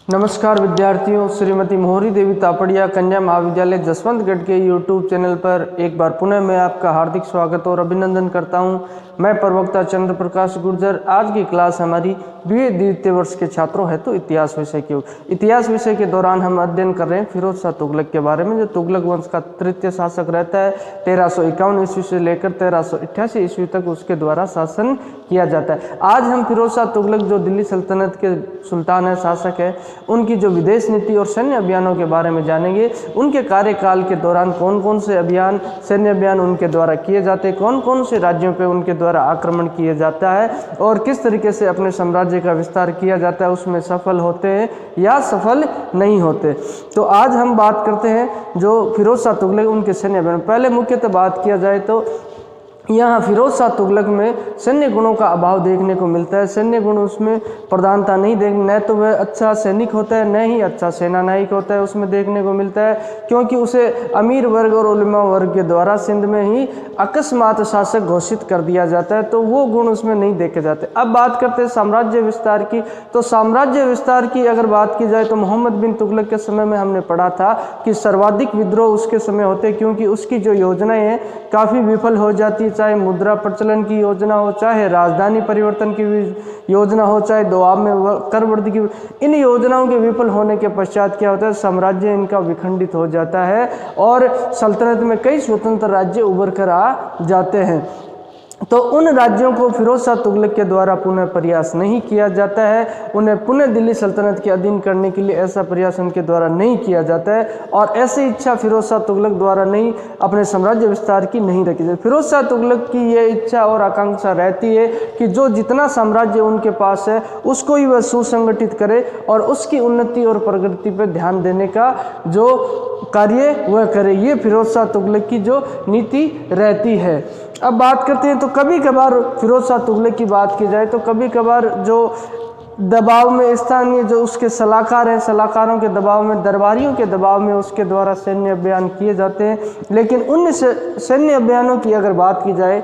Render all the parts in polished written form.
नमस्कार विद्यार्थियों, श्रीमती मोहरी देवी तापड़िया कन्या महाविद्यालय जसवंतगढ़ के YouTube चैनल पर एक बार पुनः मैं आपका हार्दिक स्वागत और अभिनंदन करता हूं। मैं प्रवक्ता चंद्र प्रकाश गुर्जर। आज की क्लास हमारी BA द्वितीय वर्ष के छात्रों हेतु तो इतिहास विषय की होगी। इतिहास विषय के दौरान हम अध्ययन कर रहे हैं फिरोज शाह तुगलक के बारे में, जो तुगलक वंश का तृतीय शासक रहता है। 1351 ईस्वी से लेकर 1388 ईस्वी तक उसके द्वारा शासन किया जाता है। आज हम फिरोज शाह तुगलक जो दिल्ली सल्तनत के सुल्तान है, शासक है, उनकी जो विदेश नीति और सैन्य अभियानों के बारे में जानेंगे। उनके कार्यकाल के दौरान कौन कौन से अभियान, सैन्य अभियान उनके द्वारा किए जाते हैं, कौन कौन से राज्यों पे उनके द्वारा आक्रमण किया जाता है और किस तरीके से अपने साम्राज्य का विस्तार किया जाता है, उसमें सफल होते हैं या सफल नहीं होते। तो आज हम बात करते हैं जो फिरोज शाह तुगलक उनके सैन्य अभियान। पहले मुख्यतः बात किया जाए तो यहाँ फिरोज शाह तुगलक में सैन्य गुणों का अभाव देखने को मिलता है। सैन्य गुण उसमें प्रधानता नहीं न तो वह अच्छा सैनिक होता है, न ही अच्छा सेनानायक होता है उसमें देखने को मिलता है, क्योंकि उसे अमीर वर्ग और उलमा वर्ग के द्वारा सिंध में ही अकस्मात शासक घोषित कर दिया जाता है, तो वो गुण उसमें नहीं देखे जाते। अब बात करते हैं साम्राज्य विस्तार की। तो साम्राज्य विस्तार की अगर बात की जाए तो मोहम्मद बिन तुगलक के समय में हमने पढ़ा था कि सर्वाधिक विद्रोह उसके समय होते, क्योंकि उसकी जो योजनाएं हैं काफ़ी विफल हो जाती, चाहे मुद्रा प्रचलन की योजना हो, चाहे राजधानी परिवर्तन की योजना हो, चाहे दोआब में कर वृद्धि की। इन योजनाओं के विफल होने के पश्चात क्या होता है, साम्राज्य इनका विखंडित हो जाता है और सल्तनत में कई स्वतंत्र राज्य उभर कर आ जाते हैं। तो उन राज्यों को फिरोज शाह तुगलक के द्वारा पुनः प्रयास नहीं किया जाता है, उन्हें पुनः दिल्ली सल्तनत के अधीन करने के लिए ऐसा प्रयास उनके द्वारा नहीं किया जाता है और ऐसी इच्छा फिरोज शाह तुगलक द्वारा नहीं अपने साम्राज्य विस्तार की नहीं रखी जाती। फिरोज शाह तुगलक की ये इच्छा और आकांक्षा रहती है कि जो जितना साम्राज्य उनके पास है उसको ही वह सुसंगठित करे और उसकी उन्नति और प्रगति पर ध्यान देने का जो कार्य वह करे। ये फिरोज शाह तुगलक की जो नीति रहती है। अब बात करते हैं तो कभी कभार फिरोज शाह तुगलक की बात की जाए तो कभी कभार जो दबाव में स्थानीय जो उसके सलाहकार हैं, सलाहकारों के दबाव में, दरबारियों के दबाव में उसके द्वारा सैन्य अभियान किए जाते हैं। लेकिन उन सैन्य अभियानों की अगर बात की जाए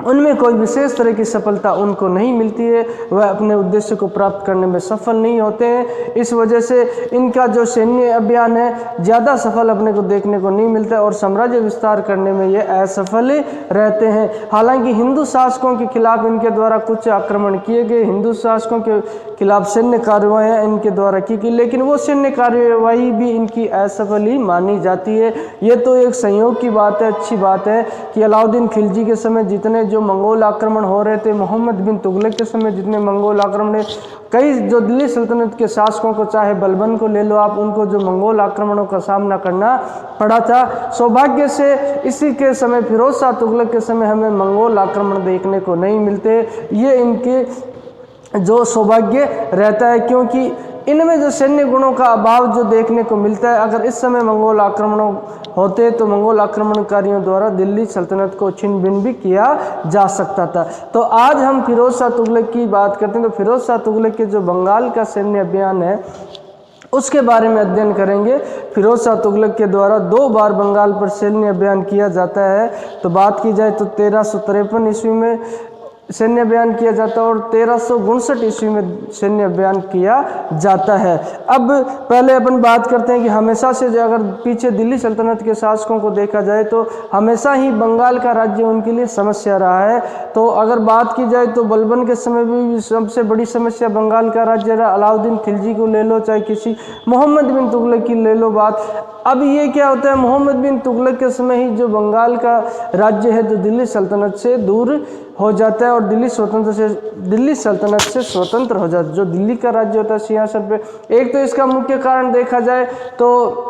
उनमें कोई विशेष तरह की सफलता उनको नहीं मिलती है, वह अपने उद्देश्य को प्राप्त करने में सफल नहीं होते हैं। इस वजह से इनका जो सैन्य अभियान है ज़्यादा सफल अपने को देखने को नहीं मिलता है और साम्राज्य विस्तार करने में ये असफल रहते हैं। हालांकि हिंदू शासकों के खिलाफ इनके द्वारा कुछ आक्रमण किए गए, हिंदू शासकों के खिलाफ सैन्य कार्रवाइयाँ इनके द्वारा की गई, लेकिन वो सैन्य कार्रवाई भी इनकी असफल ही मानी जाती है। ये तो एक संयोग की बात है, अच्छी बात है कि अलाउद्दीन खिलजी के समय जितने जो मंगोल आक्रमण हो रहे थे, मोहम्मद बिन तुगलक के समय जितने मंगोल आक्रमण है, कई जो दिल्ली सल्तनत के शासकों को, चाहे बलबन को ले लो आप, उनको जो मंगोल आक्रमणों का सामना करना पड़ा था। सौभाग्य से इसी के समय फिरोज शाह तुगलक के समय हमें मंगोल आक्रमण देखने को नहीं मिलते। ये इनके जो सौभाग्य रहता है, क्योंकि इनमें जो सैन्य गुणों का अभाव जो देखने को मिलता है। अगर इस समय मंगोल आक्रमण होते तो मंगोल आक्रमणकारियों द्वारा दिल्ली सल्तनत को छिन्न भिन्न भी किया जा सकता था। तो आज हम फिरोज शाह तुगलक की बात करते हैं तो फिरोज शाह तुगलक के जो बंगाल का सैन्य अभियान है उसके बारे में अध्ययन करेंगे। फिरोज शाह तुगलक के द्वारा 2 बार बंगाल पर सैन्य अभियान किया जाता है। तो बात की जाए तो 1353 ईस्वी में सैन्य अभियान किया जाता है और 1359 ईस्वी में सैन्य अभियान किया जाता है। अब पहले अपन बात करते हैं कि हमेशा से जो अगर पीछे दिल्ली सल्तनत के शासकों को देखा जाए तो हमेशा ही बंगाल का राज्य उनके लिए समस्या रहा है। तो अगर बात की जाए तो बलबन के समय भी सबसे बड़ी समस्या बंगाल का राज्य रहा। अलाउद्दीन खिलजी को ले लो, चाहे किसी मोहम्मद बिन तुगलक की ले लो बात। अब ये क्या होता है, मोहम्मद बिन तुगलक के समय ही जो बंगाल का राज्य है जो दिल्ली सल्तनत से दूर हो जाता है और दिल्ली सल्तनत से स्वतंत्र हो जाता है। जो दिल्ली का राज्य होता है सियासत पे, एक तो इसका मुख्य कारण देखा जाए तो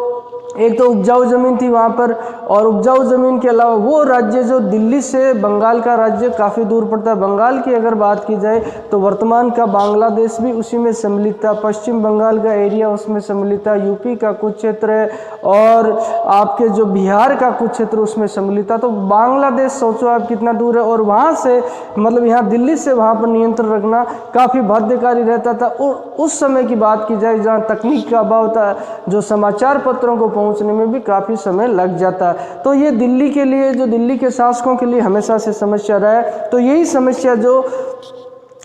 एक तो उपजाऊ ज़मीन थी वहाँ पर, और उपजाऊ ज़मीन के अलावा वो राज्य जो दिल्ली से बंगाल का राज्य काफ़ी दूर पड़ता है। बंगाल की अगर बात की जाए तो वर्तमान का बांग्लादेश भी उसी में सम्मिलित था, पश्चिम बंगाल का एरिया उसमें सम्मिलित था, यूपी का कुछ क्षेत्र है और आपके जो बिहार का कुछ क्षेत्र उसमें सम्मिलित था। तो बांग्लादेश सोचो आप कितना दूर है, और वहाँ से मतलब यहाँ दिल्ली से वहाँ पर नियंत्रण रखना काफ़ी बाध्यकारी रहता था। और उस समय की बात की जाए जहाँ तकनीक का अभाव था, जो समाचार पत्रों को पहुंचने में भी काफ़ी समय लग जाता है। तो ये दिल्ली के लिए, जो दिल्ली के शासकों के लिए हमेशा से समस्या रहा है। तो यही समस्या जो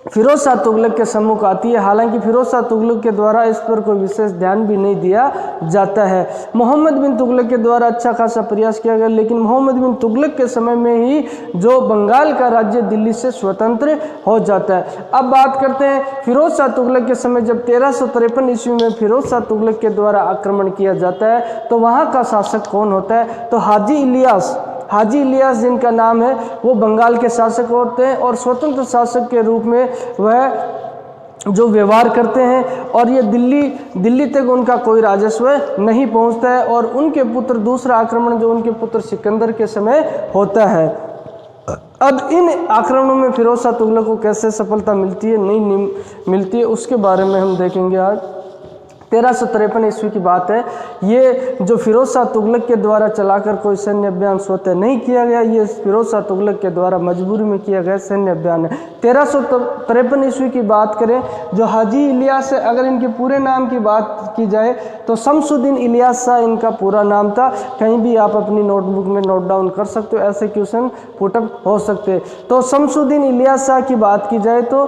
फिरोज शाह तुगलक के सम्मुख आती है। हालांकि फिरोज शाह तुगलक के द्वारा इस पर कोई विशेष ध्यान भी नहीं दिया जाता है। मोहम्मद बिन तुगलक के द्वारा अच्छा खासा प्रयास किया गया, लेकिन मोहम्मद बिन तुगलक के समय में ही जो बंगाल का राज्य दिल्ली से स्वतंत्र हो जाता है। अब बात करते हैं फिरोज शाह तुगलक के समय, जब 1353 ईस्वी में फिरोज शाह तुगलक के द्वारा आक्रमण किया जाता है तो वहाँ का शासक कौन होता है? तो हाजी इलियास जिनका नाम है, वो बंगाल के शासक होते हैं और स्वतंत्र शासक के रूप में वह जो व्यवहार करते हैं, और ये दिल्ली तक उनका कोई राजस्व नहीं पहुंचता है। और उनके पुत्र, दूसरा आक्रमण जो उनके पुत्र सिकंदर के समय होता है। अब इन आक्रमणों में फिरोज शाह तुगलक को कैसे सफलता मिलती है, नहीं मिलती है, उसके बारे में हम देखेंगे आज। 1353 ईस्वी की बात है। ये जो फिरोज शाह तुगलक के द्वारा चलाकर कोई सैन्य अभियान स्वतः नहीं किया गया, ये फिरोज शाह तुगलक के द्वारा मजबूरी में किया गया सैन्य अभियान है। 1353 ईस्वी की बात करें, जो हाजी इलियास है, अगर इनके पूरे नाम की बात की जाए तो शमसुद्दीन इलियास शाह इनका पूरा नाम था। कहीं भी आप अपनी नोटबुक में नोट डाउन कर सकते हो, ऐसे क्वेश्चन पुटअप हो सकते हैं। तो शमसुद्दीन इलियास शाह की बात की जाए तो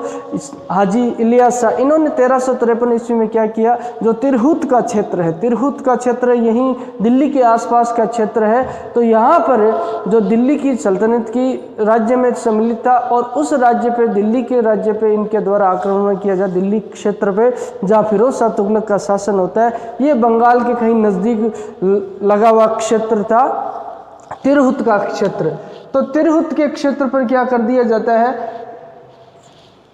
हाजी इलियास शाह, इन्होंने 1353 ईस्वी में क्या किया, जो तिरहुत का क्षेत्र है, तिरहुत का क्षेत्र यहीं दिल्ली के आसपास का क्षेत्र है, तो यहाँ पर जो दिल्ली की सल्तनत की राज्य में सम्मिलित था, और उस राज्य पे, दिल्ली के राज्य पे इनके द्वारा आक्रमण किया जाए, दिल्ली क्षेत्र पे जहाँ फिरोज शाह तुगलक का शासन होता है। ये बंगाल के कहीं नज़दीक लगा हुआ क्षेत्र था, तिरहुत का क्षेत्र। तो तिरहुत के क्षेत्र पर क्या कर दिया जाता है,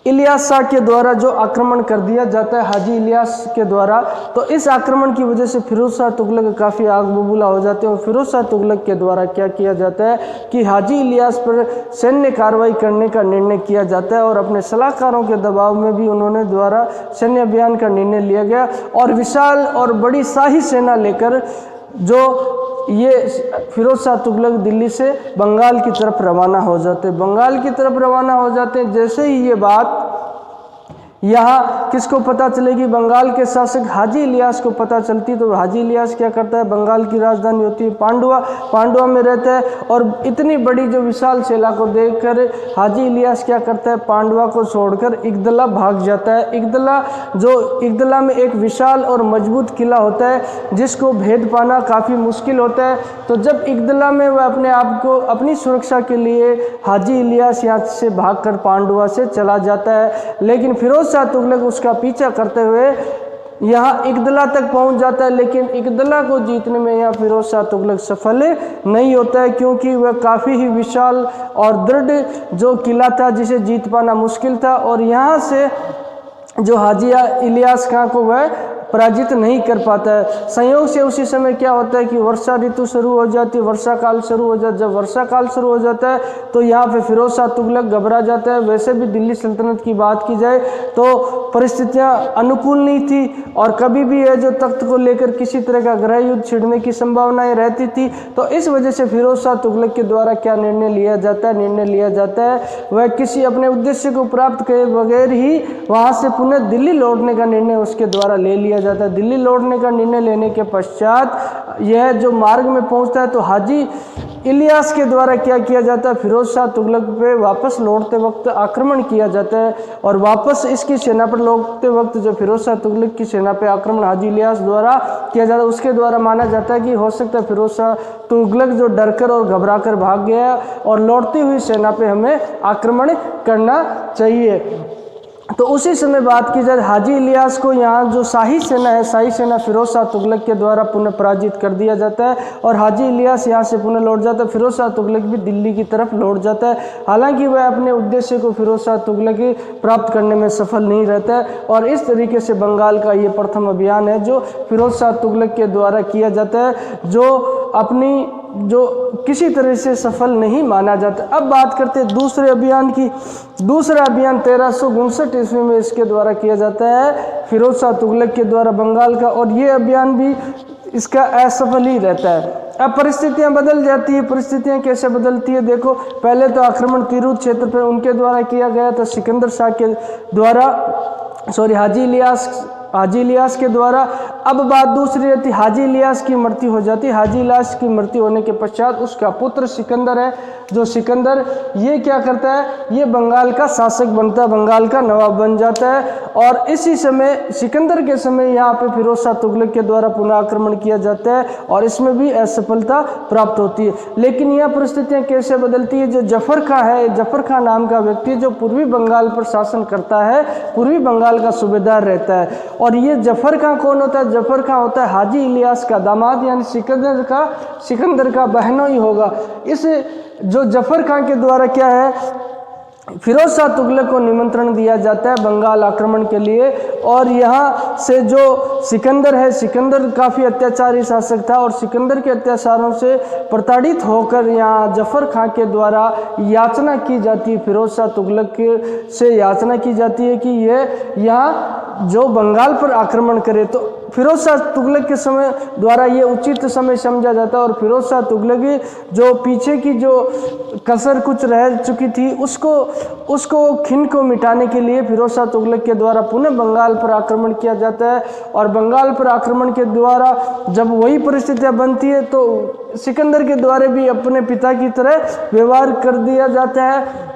इलियास शाह के द्वारा जो आक्रमण कर दिया जाता है, हाजी इलियास के द्वारा। तो इस आक्रमण की वजह से फिरोज शाह तुगलक काफ़ी आग बबूला हो जाते हैं, और फिरोज शाह तुगलक के द्वारा क्या किया जाता है कि हाजी इलियास पर सैन्य कार्रवाई करने का निर्णय किया जाता है, और अपने सलाहकारों के दबाव में भी उन्होंने द्वारा सैन्य अभियान का निर्णय लिया गया, और विशाल और बड़ी शाही सेना लेकर जो ये फिरोज शाह तुगलक दिल्ली से बंगाल की तरफ रवाना हो जाते हैं। बंगाल की तरफ रवाना हो जाते हैं। जैसे ही ये बात यहाँ किसको पता चलेगी, बंगाल के शासक हाजी इलियास को पता चलती, तो हाजी इलियास क्या करता है, बंगाल की राजधानी होती है पांडुआ में रहता है, और इतनी बड़ी जो विशाल सेना को देखकर हाजी इलियास क्या करता है, पांडुआ को छोड़कर इगदला भाग जाता है। इगदला में एक विशाल और मजबूत किला होता है, जिसको भेद पाना काफ़ी मुश्किल होता है। तो जब इगदला में वह अपने आप को, अपनी सुरक्षा के लिए हाजी इलियास यहाँ से भागकर पांडुआ से चला जाता है, लेकिन फिरोज शाह तुगलक उसका पीछा करते हुए यहाँ इगदला तक पहुँच जाता है। लेकिन इगदला को जीतने में यहाँ फिरोज शाह तुगलक सफल नहीं होता है, क्योंकि वह काफ़ी ही विशाल और दृढ़ जो किला था, जिसे जीत पाना मुश्किल था, और यहाँ से जो हाजी इलियास खां को वह पराजित नहीं कर पाता है। संयोग से उसी समय क्या होता है कि वर्षा ऋतु शुरू हो जाती है, वर्षा काल शुरू हो जाता है। जब वर्षा काल शुरू हो जाता है तो यहाँ पे फिरोज शाह तुगलक घबरा जाता है। वैसे भी दिल्ली सल्तनत की बात की जाए तो परिस्थितियाँ अनुकूल नहीं थी, और कभी भी है जो तख्त को लेकर किसी तरह का गृह युद्ध छिड़ने की संभावनाएं रहती थी। तो इस वजह से फिरोज शाह तुगलक के द्वारा क्या निर्णय लिया जाता है, वह किसी अपने उद्देश्य को प्राप्त किए बगैर ही वहाँ से पुनः दिल्ली लौटने का निर्णय उसके द्वारा ले लिया जाता है। दिल्ली लौटने का निर्णय लेने के पश्चात यह जो मार्ग में पहुंचता है तो हाजी इलियास के द्वारा क्या किया जाता है, फिरोज शाह तुगलक पे वापस लौटते वक्त आक्रमण किया जाता है। और वापस इसकी सेना पर लौटते वक्त जो फिरोज शाह तुगलक की सेना पे आक्रमण हाजी इलियास द्वारा किया जाता है, उसके द्वारा माना जाता है कि हो सकता है फिरोज शाह तुगलक जो डरकर और घबराकर भाग गया, और लौटती हुई सेना पे हमें आक्रमण करना चाहिए। तो उसी समय बात की जाए, हाजी इलियास को यहाँ जो शाही सेना है, शाही सेना फिरोज शाह तुगलक के द्वारा पुनः पराजित कर दिया जाता है, और हाजी इलियास यहाँ से पुनः लौट जाता है। फिरोज शाह तुगलक भी दिल्ली की तरफ लौट जाता है। हालांकि वह अपने उद्देश्य को फिरोज शाह तुगलक प्राप्त करने में सफल नहीं रहता है, और इस तरीके से बंगाल का ये प्रथम अभियान है जो फिरोज शाह तुगलक के द्वारा किया जाता है, जो किसी तरह से सफल नहीं माना जाता। अब बात करते हैं दूसरे अभियान की। दूसरा अभियान 1359 ईस्वी में इसके द्वारा किया जाता है, फिरोज शाह तुगलक के द्वारा बंगाल का, और ये अभियान भी इसका असफल ही रहता है। अब परिस्थितियां बदल जाती है। परिस्थितियां कैसे बदलती है, देखो, पहले तो आक्रमण तिरहुत क्षेत्र पर उनके द्वारा किया गया था, सिकंदर शाह के द्वारा, हाजी इलियास के द्वारा। अब बात दूसरी रहती, हाजी इलियास की मृत्यु हो जाती है। हाजी इलियास की मृत्यु होने के पश्चात उसका पुत्र सिकंदर है, जो सिकंदर, ये क्या करता है, ये बंगाल का शासक बनता है, बंगाल का नवाब बन जाता है। और इसी समय सिकंदर के समय यहाँ पे फिरोज शाह तुगलक के द्वारा पुनः आक्रमण किया जाता है और इसमें भी असफलता प्राप्त होती है। लेकिन यह परिस्थितियाँ कैसे बदलती है, जो जफर खां है, जफर खां नाम का व्यक्ति जो पूर्वी बंगाल पर शासन करता है, पूर्वी बंगाल का सूबेदार रहता है। और ये जफर खां कौन होता है, जफर खां होता है हाजी इलियास का दामाद, यानी सिकंदर का बहनोई होगा। इस जो जफर खां के द्वारा क्या है, फिरोज शाह तुगलक को निमंत्रण दिया जाता है बंगाल आक्रमण के लिए। और यहाँ से जो सिकंदर है, सिकंदर काफ़ी अत्याचारी शासक था और सिकंदर के अत्याचारों से प्रताड़ित होकर यहाँ जफर खां के द्वारा याचना की जाती है, फिरोज शाह तुगलक से याचना की जाती है कि ये यहाँ जो बंगाल पर आक्रमण करे। तो फिरोज शाह तुगलक के समय द्वारा ये उचित समय समझा जाता है और फिरोज शाह तुगलक जो पीछे की जो कसर कुछ रह चुकी थी उसको खिन को मिटाने के लिए फिरोज शाह तुगलक के द्वारा पुनः बंगाल पर आक्रमण किया जाता है। और बंगाल पर आक्रमण के द्वारा जब वही परिस्थितियां बनती है तो सिकंदर के द्वारा भी अपने पिता की तरह व्यवहार कर दिया जाता है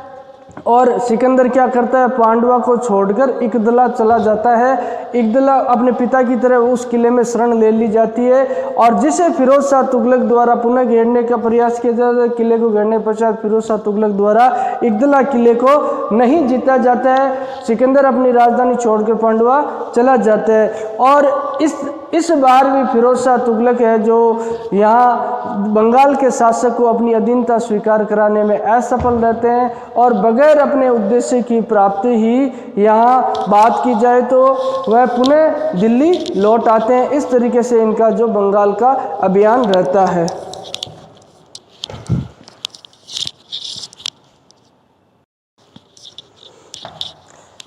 और सिकंदर क्या करता है, पांडवा को छोड़कर इकदला चला जाता है। इकदला अपने पिता की तरह उस किले में शरण ले ली जाती है और जिसे फिरोज शाह तुगलक द्वारा पुनः घेरने का प्रयास किया जाता है। किले को घेरने पश्चात फिरोज शाह तुगलक द्वारा इकदला किले को नहीं जीता जाता है। सिकंदर अपनी राजधानी छोड़कर पांडवा चला जाता है और इस बार भी फिरोज शाह तुगलक है जो यहाँ बंगाल के शासक को अपनी अधीनता स्वीकार कराने में असफल रहते हैं और बगैर अपने उद्देश्य की प्राप्ति ही यहाँ बात की जाए तो वह पुनः दिल्ली लौट आते हैं। इस तरीके से इनका जो बंगाल का अभियान रहता है।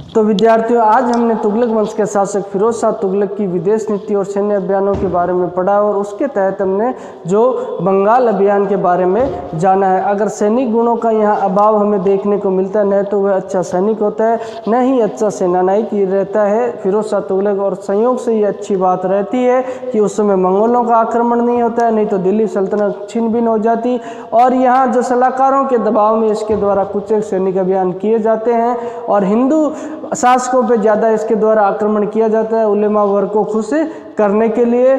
तो विद्यार्थियों, आज हमने तुगलक वंश के शासक फिरोज शाह तुगलक की विदेश नीति और सैन्य अभियानों के बारे में पढ़ा और उसके तहत हमने जो बंगाल अभियान के बारे में जाना है। अगर सैनिक गुणों का यहाँ अभाव हमें देखने को मिलता है, न तो वह अच्छा सैनिक होता है न ही अच्छा सेनानायक रहता है फिरोज शाह तुगलक। और संयोग से ये अच्छी बात रहती है कि उस समय मंगोलों का आक्रमण नहीं होता है, नहीं तो दिल्ली सल्तनत छिन भिन हो जाती। और यहाँ जो सलाहकारों के दबाव में इसके द्वारा कुछ एक सैनिक अभियान किए जाते हैं और हिंदू शासकों पे ज़्यादा इसके द्वारा आक्रमण किया जाता है उलेमा वर्ग को खुश करने के लिए,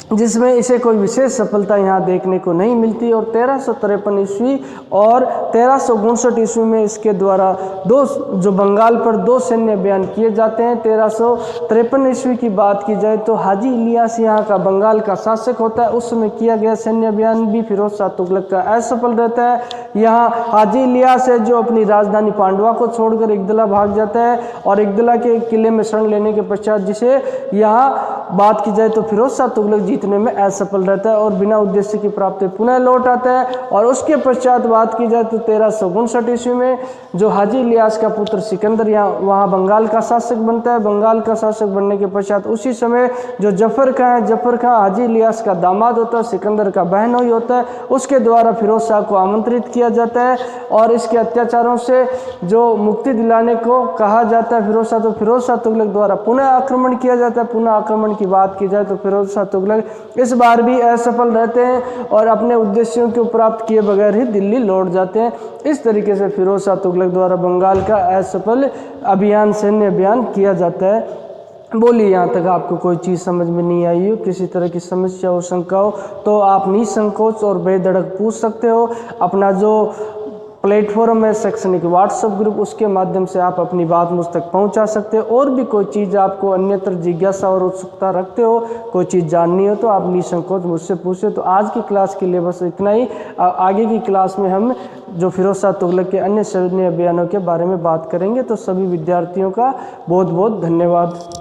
जिसमें इसे कोई विशेष सफलता यहाँ देखने को नहीं मिलती। और 1353 ईस्वी और 1359 ईस्वी में इसके द्वारा जो बंगाल पर दो सैन्य अभियान किए जाते हैं। 1353 ईस्वी की बात की जाए तो हाजी इलियास यहाँ का बंगाल का शासक होता है। उस समय किया गया सैन्य अभियान भी फिरोज शाह तुगलक का असफल रहता है। यहाँ हाजी इलियास है जो अपनी राजधानी पांडवा को छोड़कर इकदला भाग जाता है और इकदला के किले में शरण लेने के पश्चात जिसे यहाँ बात की जाए तो फिरोज शाह तुगलक जीतने में असफल रहता है और बिना उद्देश्य की प्राप्ति पुनः लौट आता है। और उसके पश्चात बात की जाए तो 1359 ईस्वी में जो हाजी इलियास का पुत्र सिकंदर वहाँ बंगाल का शासक बनता है। बंगाल का शासक बनने के पश्चात उसी समय जो जफर खां है, जफर खां हाजी इलियास का दामाद होता है, सिकंदर का बहनोई होता है, उसके द्वारा फिरोज शाह को आमंत्रित किया जाता है और इसके अत्याचारों से जो मुक्ति दिलाने को कहा जाता है फिरोज शाह तुगलक द्वारा पुनः आक्रमण किया जाता है। पुनः आक्रमण की बात की जाए तो फिरोज शाह तुगलक इस बार भी असफल रहते हैं और अपने उद्देश्यों को प्राप्त किए बगैर ही दिल्ली लौट जाते हैं। इस तरीके से फिरोज शाह तुगलक द्वारा बंगाल का असफल अभियान, सैन्य अभियान किया जाता है। बोलिए, यहाँ तक आपको कोई चीज़ समझ में नहीं आई हो, किसी तरह की समस्या हो, शंका हो तो आप निसंकोच और बेधड़क पूछ सकते हो। अपना जो प्लेटफॉर्म है शैक्षणिक व्हाट्सएप ग्रुप, उसके माध्यम से आप अपनी बात मुझ तक पहुंचा सकते हो। और भी कोई चीज़ आपको अन्यत्र जिज्ञासा और उत्सुकता रखते हो, कोई चीज़ जाननी हो तो आप निसंकोच मुझसे पूछे। तो आज की क्लास के लिए बस इतना ही। आगे की क्लास में हम जो फिरोज शाह तुगलक के अन्य सैन्य अभियानों के बारे में बात करेंगे। तो सभी विद्यार्थियों का बहुत बहुत धन्यवाद।